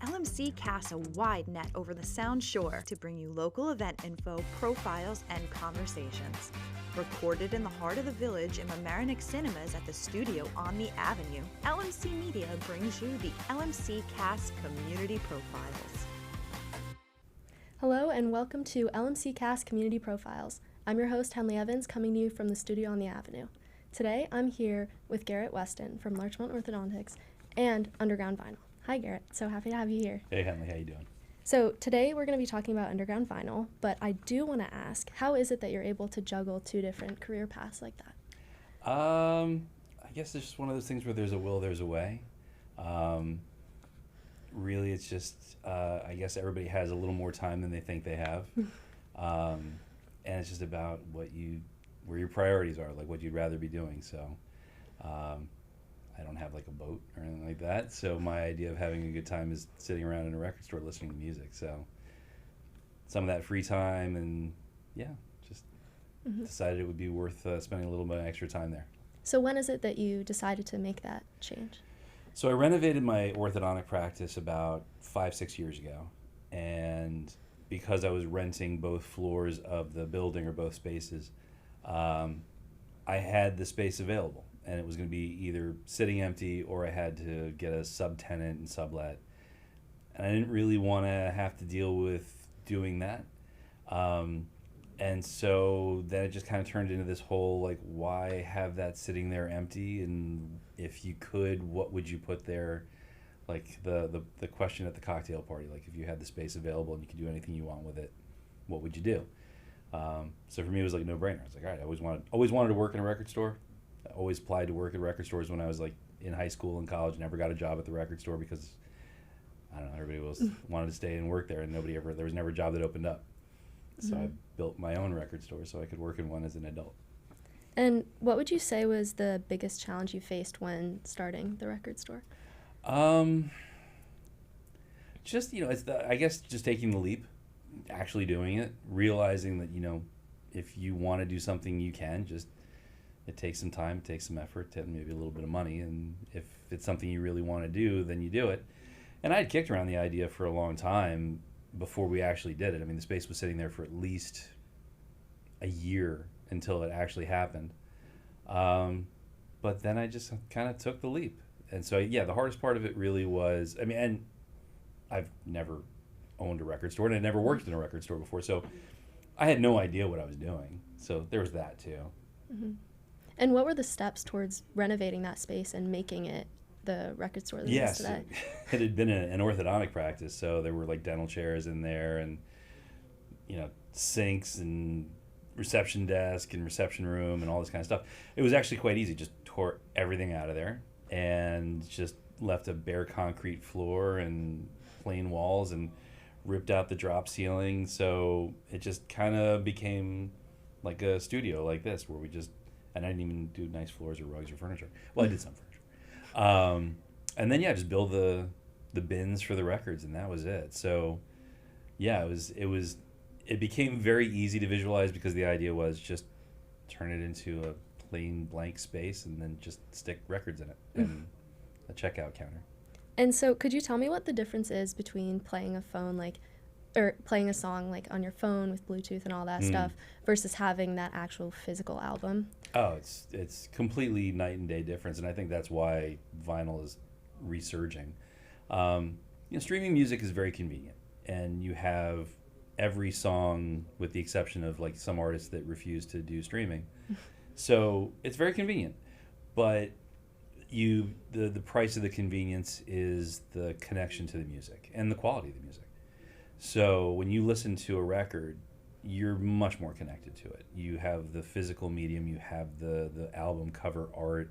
LMC casts a wide net over the Sound Shore to bring you local event info, profiles, and conversations. Recorded in the heart of the village in Mamaroneck Cinemas at the studio on the Avenue, LMC Media brings you the LMC Cast Community Profiles. Hello and welcome to LMC Cast Community Profiles. I'm your host, Henley Evans, coming to you from the studio on the Avenue. Today, I'm here with Garret Weston from Larchmont Orthodontics and Underground Vinyl. Hi, Garret. So happy to have you here. Hey, Henley. How you doing? So today, we're going to be talking about Underground Vinyl, but I do want to ask, how is it that you're able to juggle two different career paths like that? I guess it's just one of those things where there's a will, there's a way. Really, it's just, I guess everybody has a little more time than they think they have. And it's just about where your priorities are, like what you'd rather be doing. So I don't have like a boat or anything like that. So my idea of having a good time is sitting around in a record store listening to music. So some of that free time and just decided it would be worth spending a little bit of extra time there. So when is it that you decided to make that change? So I renovated my orthodontic practice about 5-6 years ago. And because I was renting both floors of the building or both spaces, I had the space available, and it was going to be either sitting empty or I had to get a subtenant and sublet. And I didn't really want to have to deal with doing that. And so then it just kind of turned into this whole, like, why have that sitting there empty? And if you could, what would you put there? Like the question at the cocktail party, like if you had the space available and you could do anything you want with it, what would you do? So for me, it was like a no-brainer. I was like, all right, I always wanted to work in a record store. I always applied to work at record stores when I was like in high school and college. Never got a job at the record store because I don't know, everybody wanted to stay and work there, and there was never a job that opened up. So I built my own record store so I could work in one as an adult. And what would you say was the biggest challenge you faced when starting the record store? Just, I guess just taking the leap, actually doing it, realizing that, if you want to do something, you can. Just, it takes some time, it takes some effort, maybe a little bit of money, and if it's something you really want to do, then you do it. And I had kicked around the idea for a long time before we actually did it. I mean, the space was sitting there for at least a year until it actually happened. But then I just kind of took the leap. And so, the hardest part of it really was, and I've never owned a record store, and I'd never worked in a record store before, so I had no idea what I was doing. So there was that, too. Mm-hmm. And what were the steps towards renovating that space and making it the record store that it is today? It had been an orthodontic practice, so there were, like, dental chairs in there and, sinks and reception desk and reception room and all this kind of stuff. It was actually quite easy. Just tore everything out of there and just left a bare concrete floor and plain walls and ripped out the drop ceiling. So it just kind of became like a studio like this where and I didn't even do nice floors or rugs or furniture. Well, I did some furniture. And then, just build the bins for the records, and that was it. So, it became very easy to visualize because the idea was just turn it into a plain blank space and then just stick records in it and a checkout counter. And so could you tell me what the difference is between playing a song like on your phone with Bluetooth and all that stuff versus having that actual physical album? Oh, it's completely night and day difference, and I think that's why vinyl is resurging. Streaming music is very convenient, and you have every song with the exception of like some artists that refuse to do streaming. So it's very convenient, but the price of the convenience is the connection to the music and the quality of the music. So when you listen to a record, you're much more connected to it. You have the physical medium, you have the album cover art.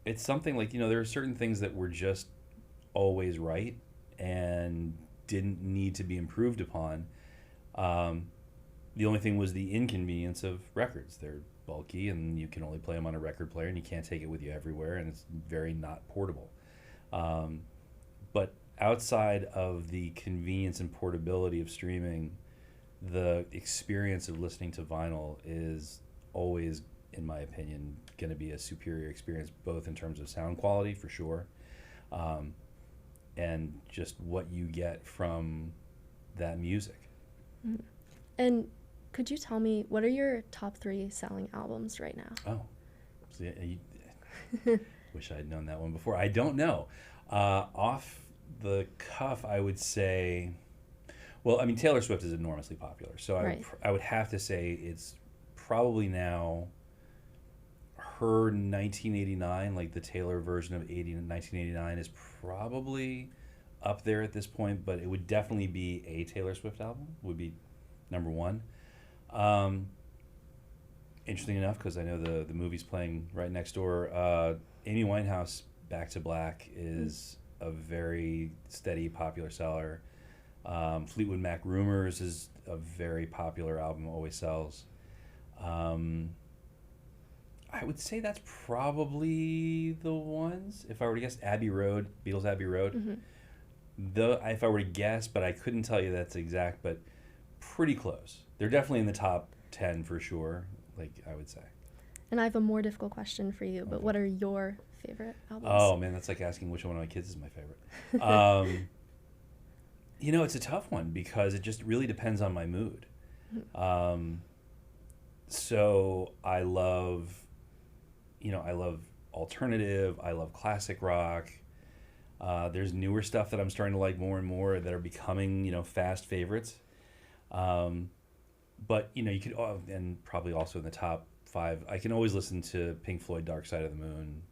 It's something like, there are certain things that were just always right and didn't need to be improved upon. The only thing was the inconvenience of records. They're bulky and you can only play them on a record player and you can't take it with you everywhere, and it's very not portable. But outside of the convenience and portability of streaming, the experience of listening to vinyl is always, in my opinion, going to be a superior experience, both in terms of sound quality, for sure, and just what you get from that music. Mhm. And could you tell me, what are your top 3 selling albums right now? Oh, see, wish I had known that one before. I don't know. Off the cuff, I would say, well, I mean, Taylor Swift is enormously popular, so Right. I would have to say it's probably now her 1989, like the Taylor version of 1989 is probably up there at this point, but it would definitely be a Taylor Swift album, would be number one. Interesting enough, because I know the movie's playing right next door. Amy Winehouse, Back to Black, is a very steady, popular seller. Fleetwood Mac Rumors is a very popular album, always sells. I would say that's probably the ones. If I were to guess, Abbey Road, Beatles' Abbey Road. Mm-hmm. If I were to guess, but I couldn't tell you that's exact, but pretty close. They're definitely in the top 10 for sure, like I would say. And I have a more difficult question for you, but what are your favorite albums? Oh, man, that's like asking which one of my kids is my favorite. It's a tough one because it just really depends on my mood. So I love alternative. I love classic rock. There's newer stuff that I'm starting to like more and more that are becoming, fast favorites. But, you could, and probably also in the top 5, I can always listen to Pink Floyd Dark Side of the Moon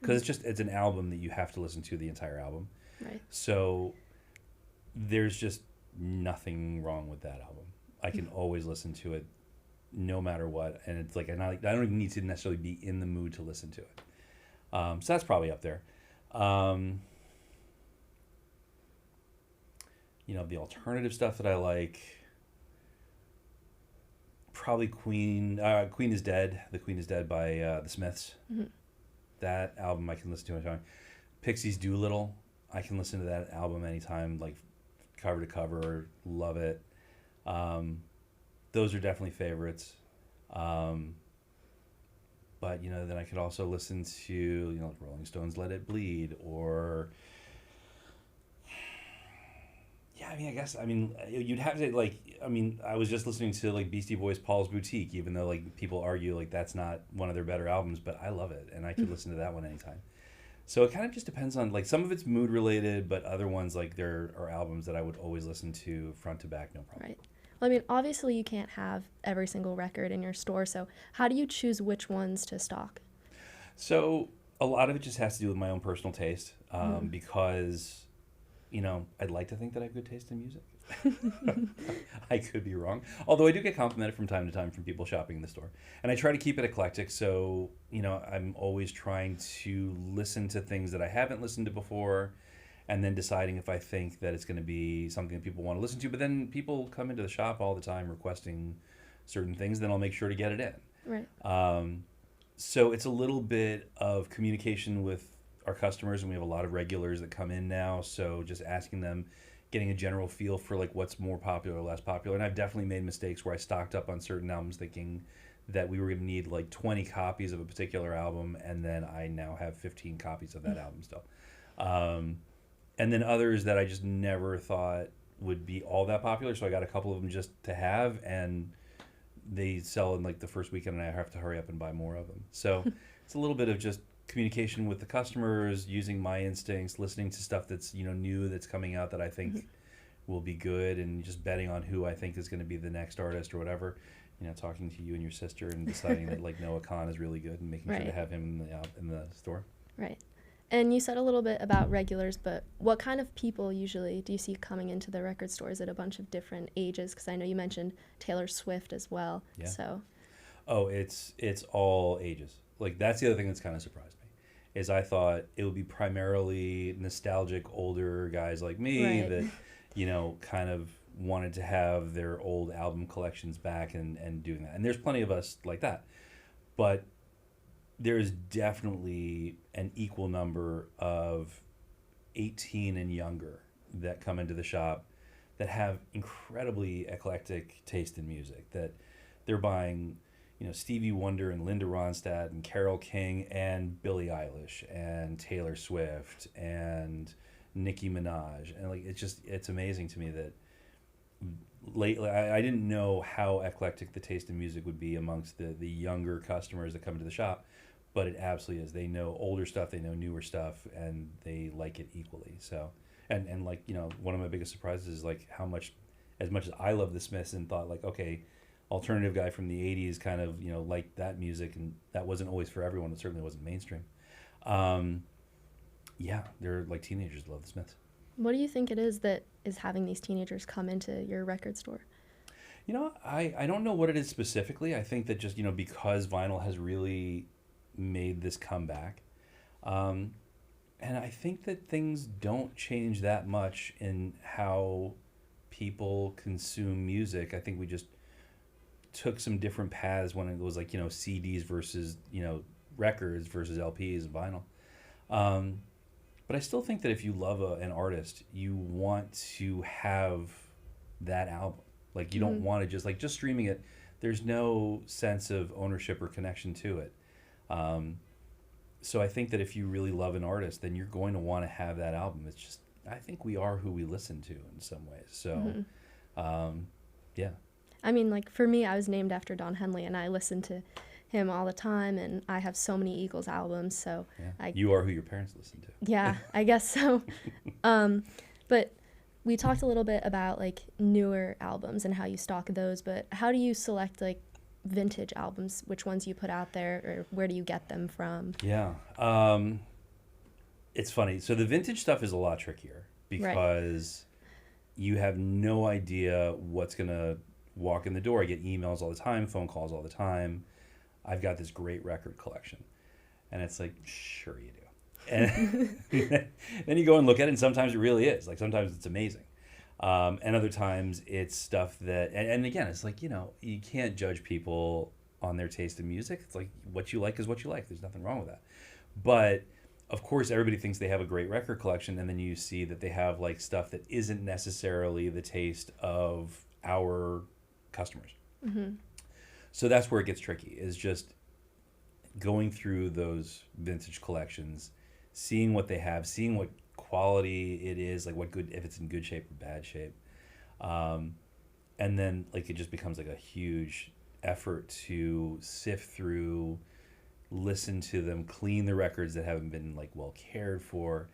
because it's an album that you have to listen to the entire album. Right. So there's just nothing wrong with that album. I can always listen to it no matter what. And it's like, I don't even need to necessarily be in the mood to listen to it. So that's probably up there. The alternative stuff that I like, probably Queen. Queen is Dead. The Queen is Dead by the Smiths. Mm-hmm. That album I can listen to anytime. Pixies Doolittle. I can listen to that album anytime, like cover to cover. Love it. Those are definitely favorites. But then I could also listen to like Rolling Stones' Let It Bleed, or you'd have to I was just listening to like Beastie Boys' Paul's Boutique, even though like people argue like that's not one of their better albums, but I love it and I could listen to that one anytime. So it kind of just depends on, like, some of it's mood related, but other ones, like, there are albums that I would always listen to front to back, no problem. Right. Well, obviously you can't have every single record in your store, so how do you choose which ones to stock? So a lot of it just has to do with my own personal taste, because, I'd like to think that I have good taste in music. I could be wrong. Although I do get complimented from time to time from people shopping in the store. And I try to keep it eclectic, so, I'm always trying to listen to things that I haven't listened to before, and then deciding if I think that it's going to be something that people want to listen to. But then people come into the shop all the time requesting certain things, then I'll make sure to get it in. Right. So it's a little bit of communication with our customers, and we have a lot of regulars that come in now, so just asking them, getting a general feel for like what's more popular or less popular. And I've definitely made mistakes where I stocked up on certain albums thinking that we were going to need like 20 copies of a particular album, and then I now have 15 copies of that album still. And then others that I just never thought would be all that popular, so I got a couple of them just to have, and they sell in like the first weekend, and I have to hurry up and buy more of them. So it's a little bit of just communication with the customers, using my instincts, listening to stuff that's new, that's coming out that I think will be good, and just betting on who I think is going to be the next artist or whatever. Talking to you and your sister and deciding that like Noah Kahn is really good and making sure to have him in the store. Right. And you said a little bit about regulars, but what kind of people usually do you see coming into the record stores at a bunch of different ages? Because I know you mentioned Taylor Swift as well. Yeah. So. Oh, it's all ages. Like, that's the other thing that's kind of surprised me, is I thought it would be primarily nostalgic older guys like me that, kind of wanted to have their old album collections back and doing that. And there's plenty of us like that. But there's definitely an equal number of 18 and younger that come into the shop that have incredibly eclectic taste in music, that they're buying Stevie Wonder and Linda Ronstadt and Carole King and Billie Eilish and Taylor Swift and Nicki Minaj, and like it's amazing to me that lately I didn't know how eclectic the taste in music would be amongst the younger customers that come to the shop, but it absolutely is. They know older stuff, they know newer stuff, and they like it equally. So and like, you know, one of my biggest surprises is like how much, as much as I love the Smiths and thought like, okay, alternative guy from the 80s kind of, you know, liked that music, and that wasn't always for everyone. It certainly wasn't mainstream. Yeah, they're like teenagers love the Smiths. What do you think it is that is having these teenagers come into your record store? You know, I don't know what it is specifically. I think that just, you know, because vinyl has really made this comeback. And I think that things don't change that much in how people consume music. I think we just took some different paths when it was like, you know, CDs versus, you know, records versus LPs and vinyl. But I still think that if you love an artist, you want to have that album. Like, you don't want to just streaming it. There's no sense of ownership or connection to it. So I think that if you really love an artist, then you're going to want to have that album. It's just, I think we are who we listen to in some ways. So, yeah. I mean, like, for me, I was named after Don Henley, and I listen to him all the time, and I have so many Eagles albums, so yeah. You are who your parents listen to. Yeah, I guess so. But we talked a little bit about like newer albums and how you stock those, but how do you select like vintage albums? Which ones you put out there, or where do you get them from? Yeah, it's funny. So the vintage stuff is a lot trickier because you have no idea what's gonna walk in the door. I get emails all the time, phone calls all the time. I've got this great record collection. And it's like, sure you do. And then you go and look at it, and sometimes it really is. Like, sometimes it's amazing. And other times it's stuff that, and again, it's like, you know, you can't judge people on their taste in music. It's like, what you like is what you like. There's nothing wrong with that. But, of course, everybody thinks they have a great record collection, and then you see that they have, like, stuff that isn't necessarily the taste of our customers. Mm-hmm. So that's where it gets tricky, is just going through those vintage collections, seeing what they have, seeing what quality it is, like what good, if it's in good shape or bad shape. And then like it just becomes like a huge effort to sift through, listen to them, clean the records that haven't been like well cared for.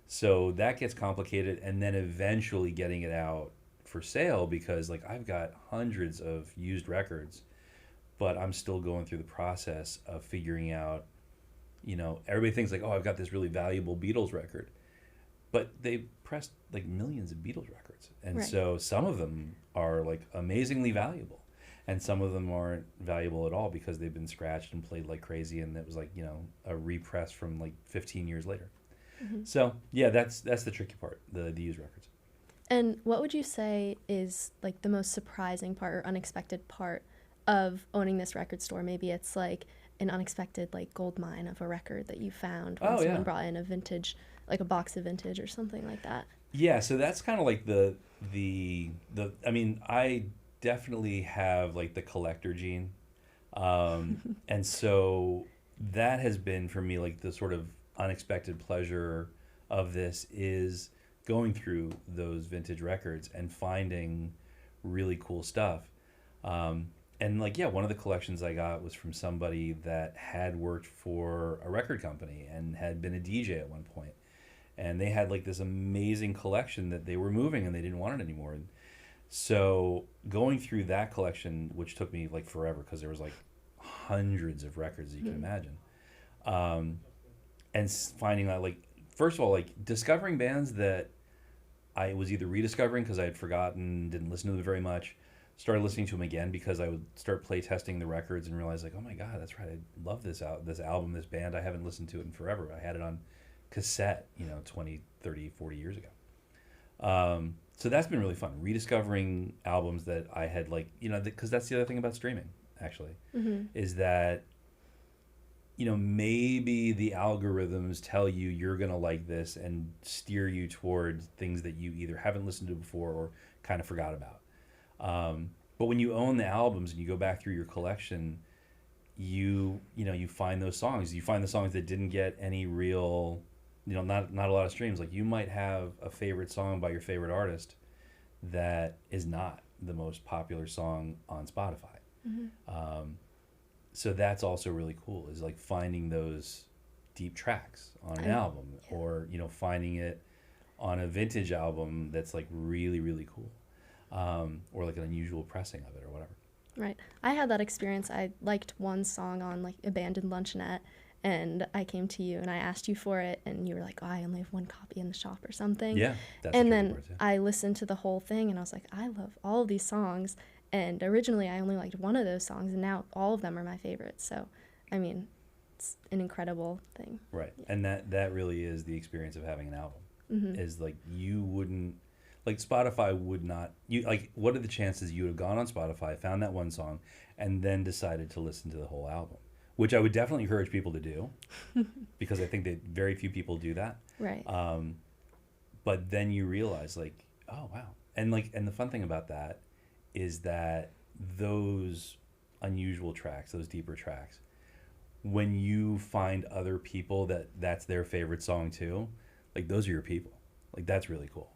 So that gets complicated, and then eventually getting it out for sale, because like I've got hundreds of used records, but I'm still going through the process of figuring out, you know, everybody thinks like, oh, I've got this really valuable Beatles record, but they pressed like millions of Beatles records. And so some of them are like amazingly valuable, and some of them aren't valuable at all because they've been scratched and played like crazy, and it was like, you know, a repress from like 15 years later. Mm-hmm. So yeah, that's the tricky part, the used records. And what would you say is like the most surprising part or unexpected part of owning this record store? Maybe it's like an unexpected like gold mine of a record that you found when someone brought in a vintage, like a box of vintage or something like that. Yeah, so that's kind of like the I mean, I definitely have like the collector gene. And so that has been for me like the sort of unexpected pleasure of this, is going through those vintage records and finding really cool stuff. And like, yeah, one of the collections I got was from somebody that had worked for a record company and had been a DJ at one point. And they had like this amazing collection that they were moving and they didn't want it anymore. And so going through that collection, which took me like forever because there was like hundreds of records that you can imagine. And finding out like, first of all, like discovering bands that I was either rediscovering because I had forgotten, didn't listen to them very much, started listening to them again because I would start play testing the records and realize like, oh my God, that's right, I love this album, this band. I haven't listened to it in forever. I had it on cassette, 20, 30, 40 years ago. So that's been really fun, rediscovering albums that I had like, because that's the other thing about streaming, actually, is that, maybe the algorithms tell you you're going to like this and steer you toward things that you either haven't listened to before or kind of forgot about. But when you own the albums and you go back through your collection, you find those songs. You find the songs that didn't get any real not a lot of streams. Like, you might have a favorite song by your favorite artist that is not the most popular song on Spotify. So that's also really cool, is like finding those deep tracks on an album, or finding it on a vintage album that's like really, really cool, or like an unusual pressing of it or whatever. Right. I had that experience. I liked one song on like Abandoned Luncheonette, and I came to you and I asked you for it, and you were like, "Oh, I only have one copy in the shop," or something. Yeah. That's and the then tricky part, I listened to the whole thing, and I was like, I love all of these songs. And originally I only liked one of those songs, and now all of them are my favorites. So, I mean, it's an incredible thing. Right. And that really is the experience of having an album. Is like, you wouldn't, like, Spotify would not, what are the chances you would have gone on Spotify, found that one song, and then decided to listen to the whole album? Which I would definitely encourage people to do, because I think that very few people do that. Right. But then you realize, like, oh wow. And the fun thing about that is that those unusual tracks, those deeper tracks, when you find other people that's their favorite song too, like, those are your people. Like, that's really cool.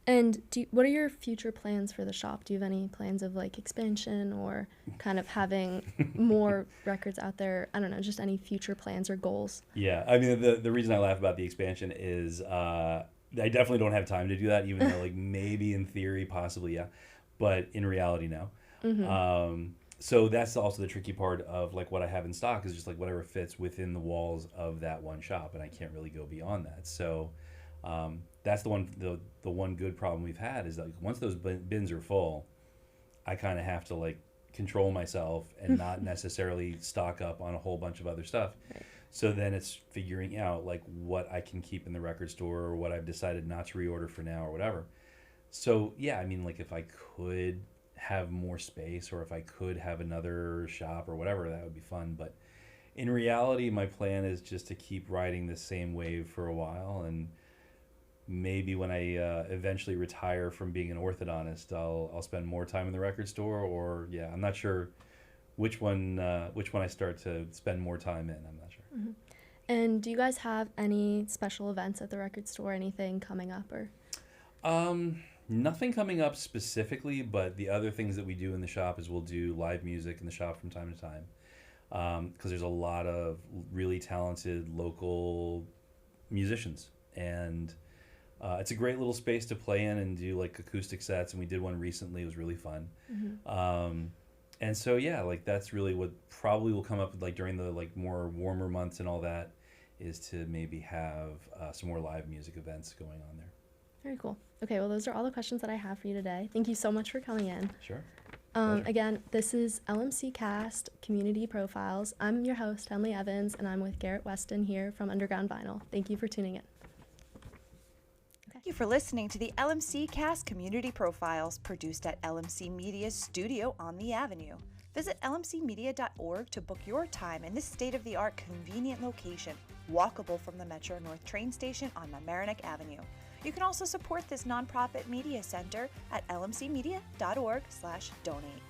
And what are your future plans for the shop? Do you have any plans of like expansion, or kind of having more records out there? I don't know, just any future plans or goals? Yeah, I mean, the reason I laugh about the expansion is I definitely don't have time to do that, even though, like, maybe in theory, possibly, yeah. But in reality, no. So that's also the tricky part of like what I have in stock, is just like whatever fits within the walls of that one shop, and I can't really go beyond that. So that's the one good problem we've had, is like, once those bins are full, I kind of have to like control myself and not necessarily stock up on a whole bunch of other stuff. Right. So then it's figuring out like what I can keep in the record store, or what I've decided not to reorder for now, or whatever. So yeah, I mean, like, if I could have more space, or if I could have another shop or whatever, that would be fun. But in reality, my plan is just to keep riding the same wave for a while, and maybe when I eventually retire from being an orthodontist, I'll spend more time in the record store, or yeah, I'm not sure which one I start to spend more time in. I'm not sure. And do you guys have any special events at the record store? Anything coming up, or? Nothing coming up specifically, but the other things that we do in the shop is we'll do live music in the shop from time to time, because there's a lot of really talented local musicians, and it's a great little space to play in and do like acoustic sets, and we did one recently. It was really fun. And so yeah, like, that's really what probably will come up like during the like more warmer months and all that, is to maybe have some more live music events going on there. Very cool. Okay, well, those are all the questions that I have for you today. Thank you so much for coming in. Sure. Again, this is LMC Cast Community Profiles. I'm your host, Henley Evans, and I'm with Garret Weston here from Underground Vinyl. Thank you for tuning in. Thank you for listening to the LMC Cast Community Profiles, produced at LMC Media's studio on the Avenue. Visit lmcmedia.org to book your time in this state-of-the-art convenient location, walkable from the Metro North train station on Mamaroneck Avenue. You can also support this nonprofit media center at lmcmedia.org/donate.